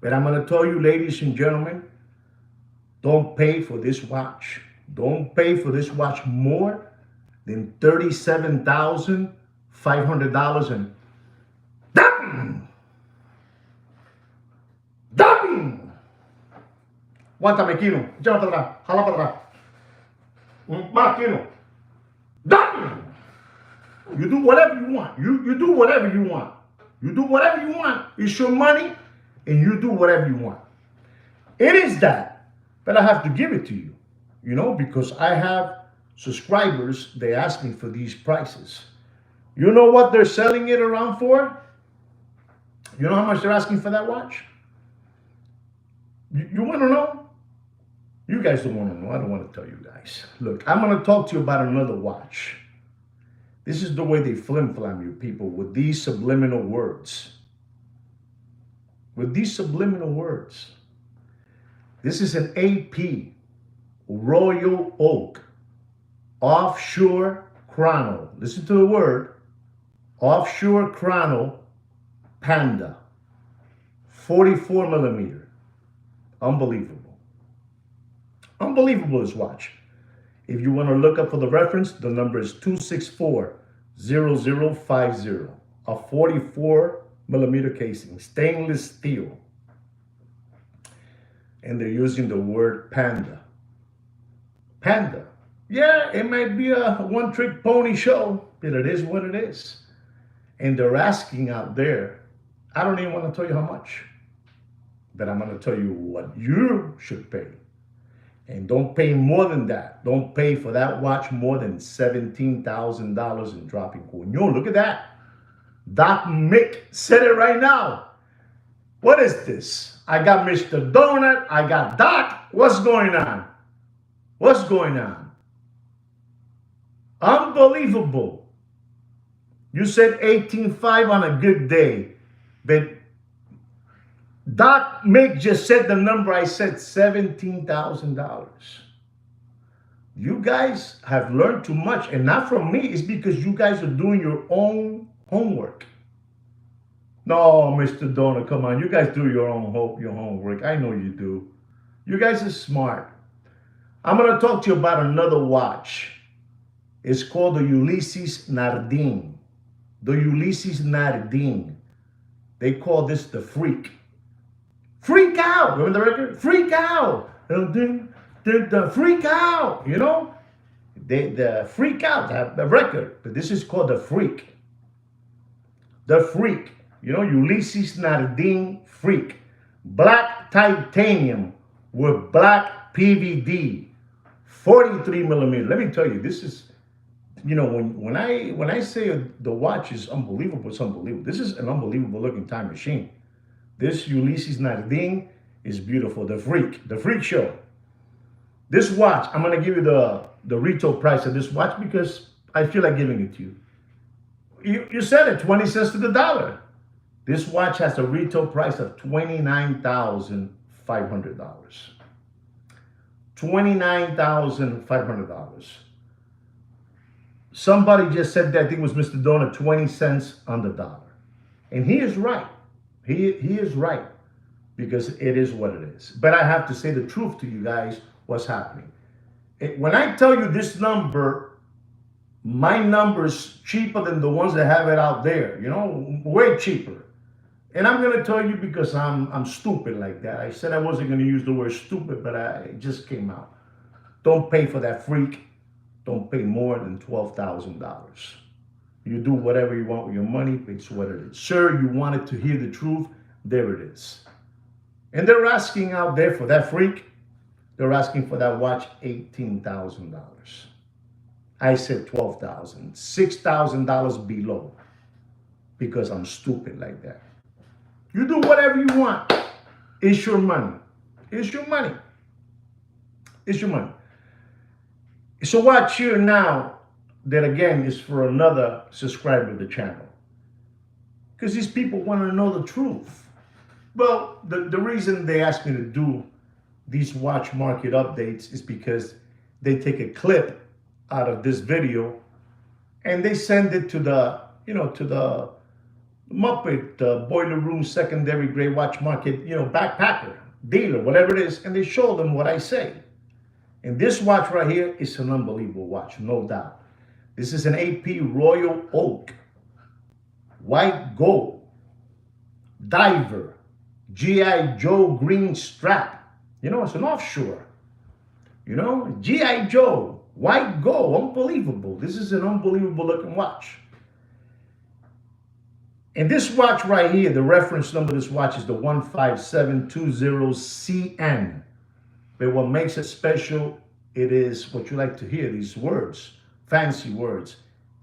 S1: But I'm going to tell you, ladies and gentlemen, don't pay for this watch. Don't pay for this watch more than $37,500 and dumping. Aguántame, Kino. Échame para atrás. Jala para atrás. Más, Kino. Dumping. You do whatever you want. You do whatever you want. You do whatever you want. It's your money, and you do whatever you want. It is that, but I have to give it to you, you know, because I have subscribers. They ask me for these prices. You know what they're selling it around for? You know how much they're asking for that watch? You want to know? You guys don't want to know. I don't want to tell you guys. Look, I'm going to talk to you about another watch. This is the way they flim-flam you people with these subliminal words. This is an AP Royal Oak Offshore Chrono. Listen to the word. Offshore Chrono Panda. 44 millimeter. Unbelievable. Unbelievable, this watch. If you want to look up for the reference, the number is 264-0050. A 44 millimeter casing, stainless steel. And they're using the word panda. Panda. Yeah, it might be a one-trick pony show, but it is what it is. And they're asking out there, I don't even want to tell you how much, but I'm going to tell you what you should pay. And don't pay more than that. Don't pay for that watch more than $17,000 in dropping coño. Look at that. Doc Mick said it right now. What is this? I got Mr. Donut. I got Doc. What's going on? What's going on? Unbelievable. You said 18.5 on a good day, but Doc Mick just said the number. I said $17,000. You guys have learned too much, and not from me. It's because you guys are doing your own homework. No, Mr. Donut, come on. You guys do your homework. I know you do. You guys are smart. I'm going to talk to you about another watch. It's called the Ulysses Nardin. The Ulysses Nardin. They call this the Freak. Freak out. Remember the record? Freak out. The Freak out. You know? The Freak out, the record. But this is called the Freak. The Freak. You know, Ulysses Nardin Freak. Black titanium with black PVD. 43 millimeter. Let me tell you, this is, you know, when I say the watch is unbelievable, it's unbelievable. This is an unbelievable looking time machine. This Ulysses Nardin is beautiful. The Freak Show. This watch, I'm going to give you the retail price of this watch because I feel like giving it to you. You said it, 20 cents to the dollar. This watch has a retail price of $29,500. $29,500. Somebody just said that, I think it was Mr. Donut, 20 cents on the dollar. And he is right. He is right, because it is what it is. But I have to say the truth to you guys, what's happening. When I tell you this number, my number's cheaper than the ones that have it out there, you know, way cheaper. And I'm going to tell you because I'm stupid like that. I said I wasn't going to use the word stupid, but it just came out. Don't pay for that Freak. Don't pay more than $12,000. You do whatever you want with your money. It's what it is. Sir, you wanted to hear the truth. There it is. And they're asking out there for that Freak. They're asking for that watch $18,000. I said $12,000. $6,000 below. Because I'm stupid like that. You do whatever you want. It's your money. It's your money. It's your money. So watch here now, that again is for another subscriber of the channel. Because these people want to know the truth. Well, the reason they asked me to do these watch market updates is because they take a clip out of this video and they send it to the, you know, to the Muppet, boiler room, secondary grade watch market, you know, backpacker, dealer, whatever it is, and they show them what I say. And this watch right here is an unbelievable watch, no doubt. This is an AP Royal Oak, white gold, diver, G.I. Joe green strap. You know, it's an offshore. You know, G.I. Joe, white gold, unbelievable. This is an unbelievable looking watch. And this watch right here, the reference number of this watch is the 15720CN. But what makes it special, it is what you like to hear, these words, fancy words.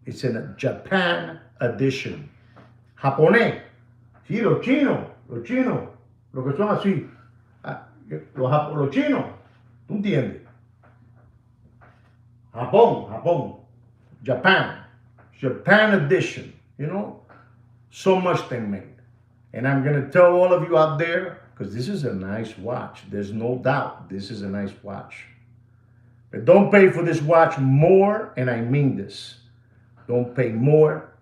S1: It's in a Japan edition. Japonés. Sí, los chinos, lo que son así. Los chinos, ¿tú entiendes? Japón. Japan edition, you know? So much they made. And I'm going to tell all of you out there, because this is a nice watch. There's no doubt this is a nice watch. But don't pay for this watch more, and I mean this. Don't pay more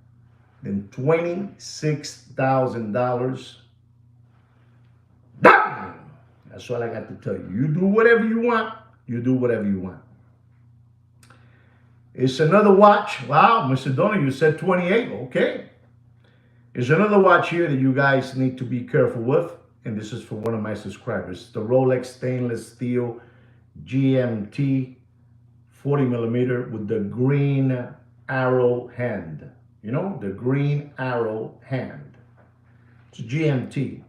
S1: than $26,000. That's all I got to tell you. You do whatever you want. You do whatever you want. It's another watch. Wow, Mr. Donner, you said 28. Okay. There's another watch here that you guys need to be careful with. And this is for one of my subscribers. The Rolex stainless steel GMT 40 millimeter with the green arrow hand. You know, the green arrow hand. It's GMT.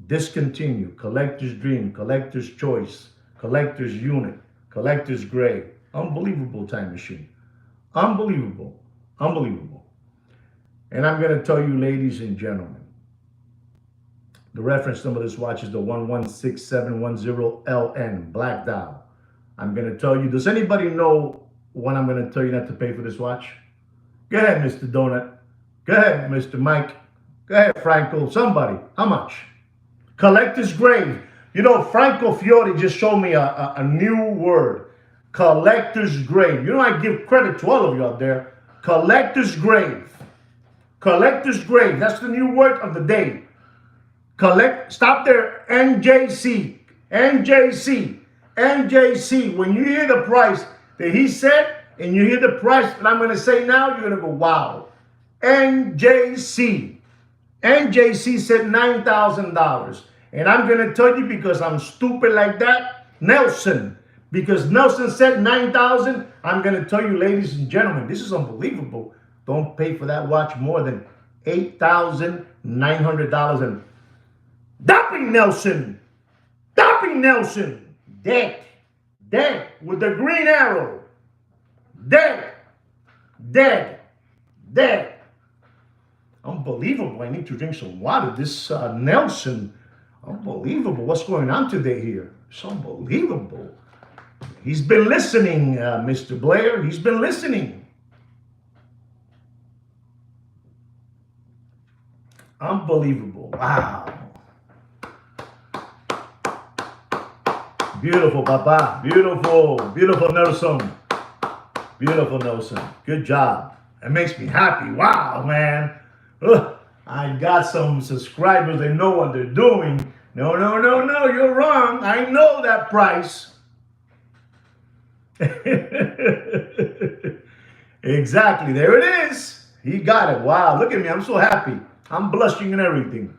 S1: Discontinued. Collector's dream. Collector's choice. Collector's unit. Collector's grade. Unbelievable time machine. Unbelievable. Unbelievable. And I'm going to tell you, ladies and gentlemen, the reference number of this watch is the 116710LN, black dial. I'm going to tell you, does anybody know when I'm going to tell you not to pay for this watch? Go ahead, Mr. Donut. Go ahead, Mr. Mike. Go ahead, Franco. Somebody. How much? Collector's grade. You know, Franco Fiore just showed me a new word. Collector's grade. You know, I give credit to all of you out there. Collector's grade. Collector's grade. That's the new word of the day. Stop there. NJC. NJC. NJC. When you hear the price that he said, and you hear the price that I'm going to say now, you're going to go, wow. NJC. NJC said $9,000. And I'm going to tell you, because I'm stupid like that, Nelson. Because Nelson said 9,000, I'm going to tell you, ladies and gentlemen, this is unbelievable. Don't pay for that watch more than $8,900. And Dopping Nelson. Dopping Nelson. Dead. Dead. With the green arrow. Dead. Dead. Dead. Unbelievable. I need to drink some water. This Nelson, unbelievable. What's going on today here? It's unbelievable. He's been listening, Mr. Blair. He's been listening. Unbelievable. Wow. Beautiful, Papa. Beautiful. Beautiful, Nelson. Beautiful, Nelson. Good job. It makes me happy. Wow, man. Ugh. I got some subscribers. They know what they're doing. No, no, no, no. You're wrong. I know that price. Exactly. There it is. He got it. Wow. Look at me. I'm so happy. I'm blushing and everything.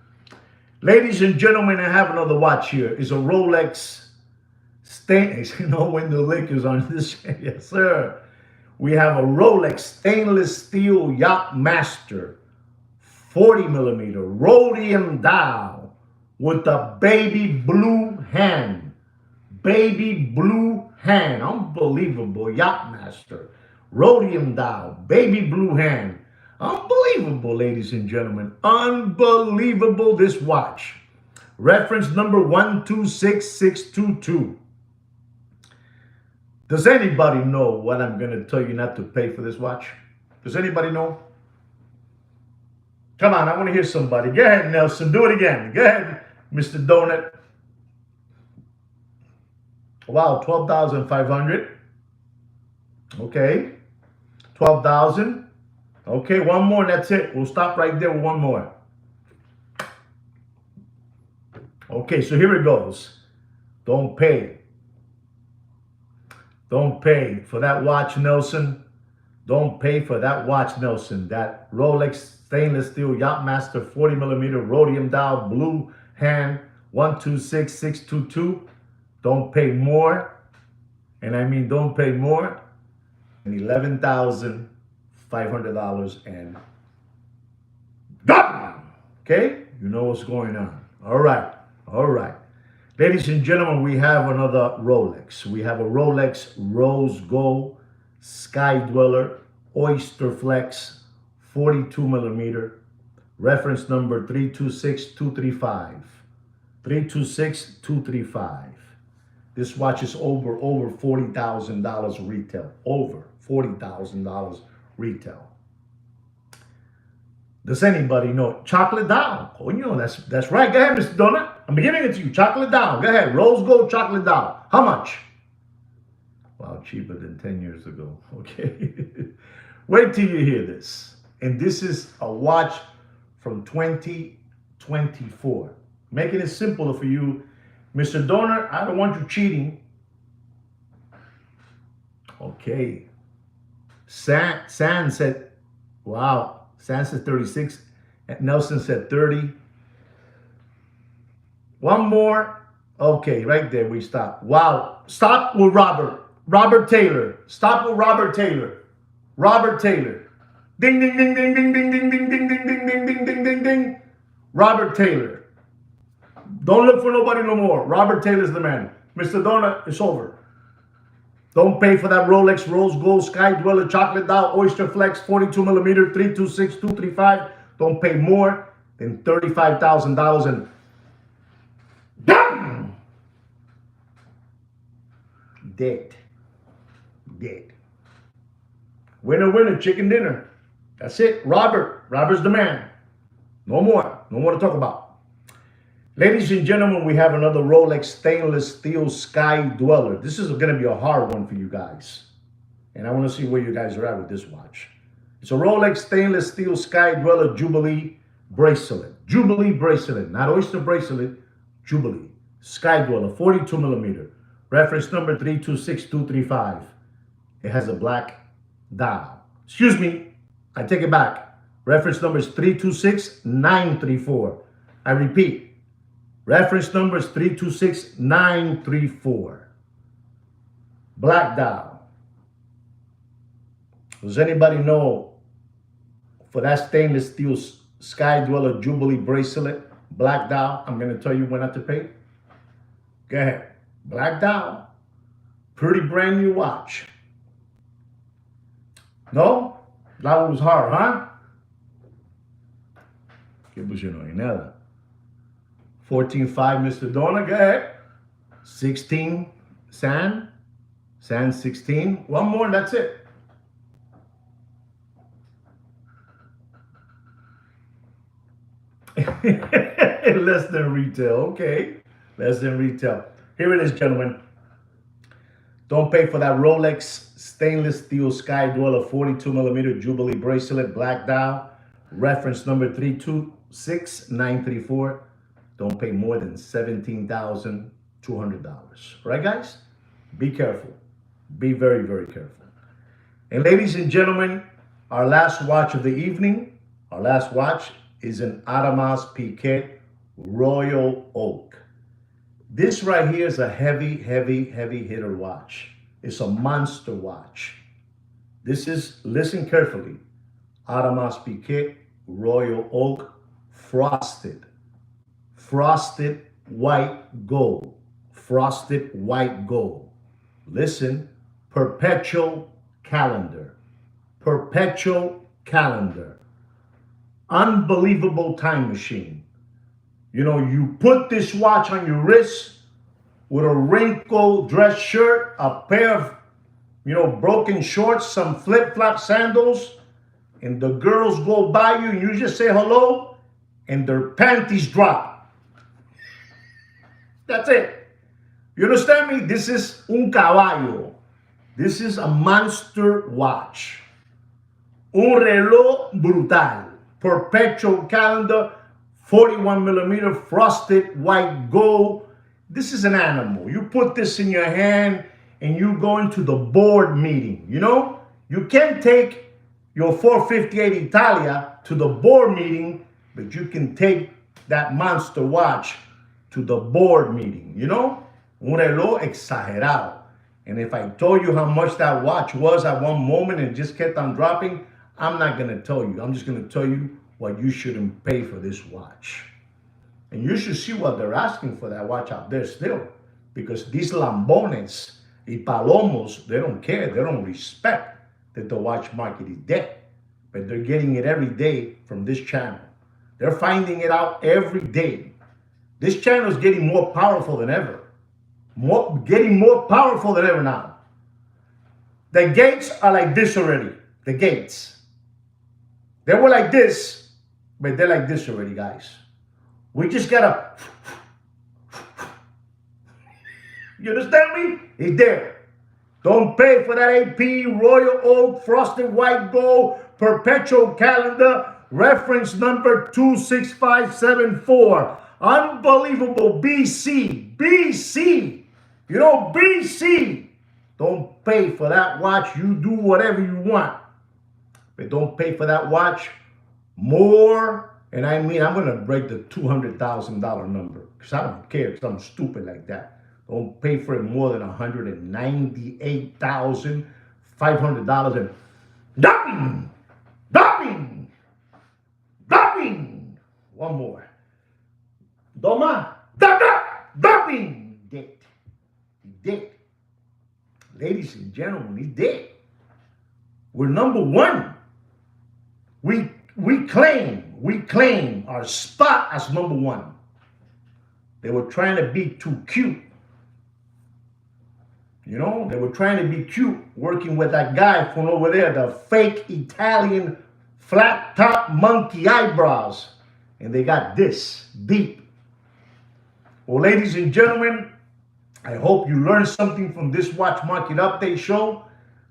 S1: Ladies and gentlemen, I have another watch here. It's a Rolex stainless. You know when the liquor's on this. Yes, sir. We have a Rolex stainless steel Yacht Master 40 millimeter rhodium dial with a baby blue hand. Baby blue hand. Unbelievable. Yacht Master. Rhodium dial. Baby blue hand. Unbelievable, ladies and gentlemen. Unbelievable, this watch. Reference number 126622. Does anybody know what I'm going to tell you not to pay for this watch? Does anybody know? Come on, I want to hear somebody. Go ahead, Nelson. Do it again. Go ahead, Mr. Donut. Wow, 12,500. Okay. 12,000. Okay, one more, that's it. We'll stop right there with one more. Okay, so here it goes. Don't pay. Don't pay for that watch, Nelson. Don't pay for that watch, Nelson. That Rolex stainless steel Yacht Master 40 millimeter rhodium dial blue hand 126622. Don't pay more. And I mean don't pay more than $11,500 and gone. Okay? You know what's going on. All right. All right. Ladies and gentlemen, we have another Rolex. We have a Rolex Rose Gold Sky Dweller Oyster Flex 42 millimeter. Reference number 326235. 326235. This watch is over $40,000 retail. Over $40,000 retail. Does anybody know? Chocolate dial. Oh, you know, that's right. Go ahead, Mr. Donut. I'm giving it to you. Chocolate dial. Go ahead. Rose gold chocolate dial. How much? Wow, cheaper than 10 years ago. Okay. Wait till you hear this. And this is a watch from 2024. Making it simpler for you. Mr. Donor, I don't want you cheating. Okay. San said, wow. San said 36. Nelson said 30. One more. Okay, right there we stop. Wow. Stop with Robert. Robert Taylor. Stop with Robert Taylor. Robert Taylor. Ding, ding, ding, ding, ding, ding, ding, ding, ding, ding, ding, ding, ding, ding, ding, ding. Robert Taylor. Don't look for nobody no more. Robert Taylor's the man. Mr. Donut, it's over. Don't pay for that Rolex Rose Gold Sky Dweller Chocolate Dial Oyster Flex 42 millimeter 326 235. Don't pay more than $35,000 and bam! Dead. Winner, winner, chicken dinner. That's it. Robert's the man. No more to talk about. Ladies and gentlemen, we have another Rolex stainless steel Sky Dweller. This is going to be a hard one for you guys. And I want to see where you guys are at with this watch. It's a Rolex stainless steel Sky Dweller Jubilee bracelet. Jubilee bracelet, not oyster bracelet, Jubilee. Sky Dweller, 42 millimeter. Reference number 326235. It has a black dial. Excuse me, I take it back. Reference number is 326934. I repeat. Reference number is 326934. Black dial. Does anybody know for that stainless steel Sky Dweller Jubilee bracelet, black dial, I'm going to tell you when not to pay? Go ahead. Black dial. Pretty brand new watch. No? That one was hard, huh? ¿Qué pusieron ahí? Nada. 14.5, Mr. Donna, go ahead. 16, San 16. One more, and that's it. Less than retail, okay. Less than retail. Here it is, gentlemen. Don't pay for that Rolex stainless steel Sky Dweller 42 millimeter Jubilee bracelet, black dial. Reference number 326934. Don't pay more than $17,200. Right, guys? Be careful. Be very, very careful. And ladies and gentlemen, our last watch of the evening, our last watch is an Audemars Piguet Royal Oak. This right here is a heavy hitter watch. It's a monster watch. This is, listen carefully, Audemars Piguet Royal Oak frosted white gold. Frosted white gold. Listen, perpetual calendar. Perpetual calendar. Unbelievable time machine. You know, you put this watch on your wrist with a wrinkled dress shirt, a pair of, broken shorts, some flip-flop sandals, and the girls go by you and you just say hello and their panties drop. That's it. You understand me? This is un caballo. This is a monster watch. Un reloj brutal. Perpetual calendar, 41 millimeter frosted white gold. This is an animal. You put this in your hand and you go into the board meeting. You can't take your 458 Italia to the board meeting, but you can take that monster watch to the board meeting, Un reloj exagerado. And if I told you how much that watch was at one moment and just kept on dropping, I'm not going to tell you. I'm just going to tell you what you shouldn't pay for this watch. And you should see what they're asking for that watch out there still. Because these lambones y palomos, they don't care. They don't respect that the watch market is dead. But they're getting it every day from this channel. They're finding it out every day. This channel is getting more powerful than ever. Getting more powerful than ever now. The gates are like this already. The gates. They were like this, but they're like this already, guys. We just gotta... You understand me? It's there. Don't pay for that AP Royal Oak Frosted White Gold Perpetual Calendar. Reference number 26574. Unbelievable BC. BC. BC. Don't pay for that watch. You do whatever you want. but don't pay for that watch more. And I mean, I'm gonna break the $200,000 number because I don't care because I'm stupid like that. Don't pay for it more than $198,500 and dumping, dumping, dumping. One more. Doma, dumping. Dead. Dead. Ladies and gentlemen, he's dead. We're number one. We claim our spot as number one. They were trying to be too cute. You know, they were trying to be cute, working with that guy from over there, the fake Italian flat top monkey eyebrows. And they got this beat. Well, ladies and gentlemen, I hope you learned something from this Watch Market Update show.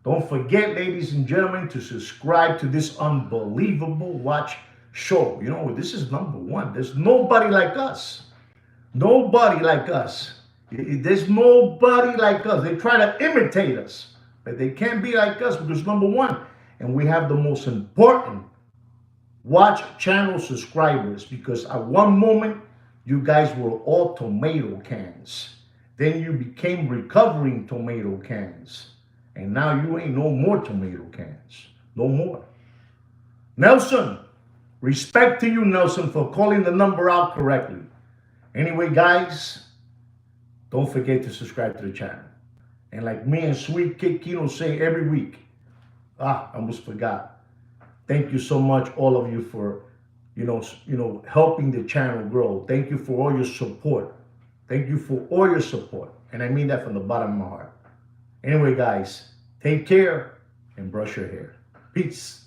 S1: Don't forget, ladies and gentlemen, to subscribe to this unbelievable watch show. You know, this is number one. There's nobody like us. Nobody like us. There's nobody like us. They try to imitate us, but they can't be like us because number one. And we have the most important watch channel subscribers because at one moment, you guys were all tomato cans. Then you became recovering tomato cans. And now you ain't no more tomato cans. No more. Nelson, respect to you, Nelson, for calling the number out correctly. Anyway, guys, don't forget to subscribe to the channel. And like me and Sweet Kid Kino say every week, I almost forgot. Thank you so much, all of you, for helping the channel grow. Thank you for all your support. Thank you for all your support. And I mean that from the bottom of my heart. Anyway, guys, take care and brush your hair. Peace.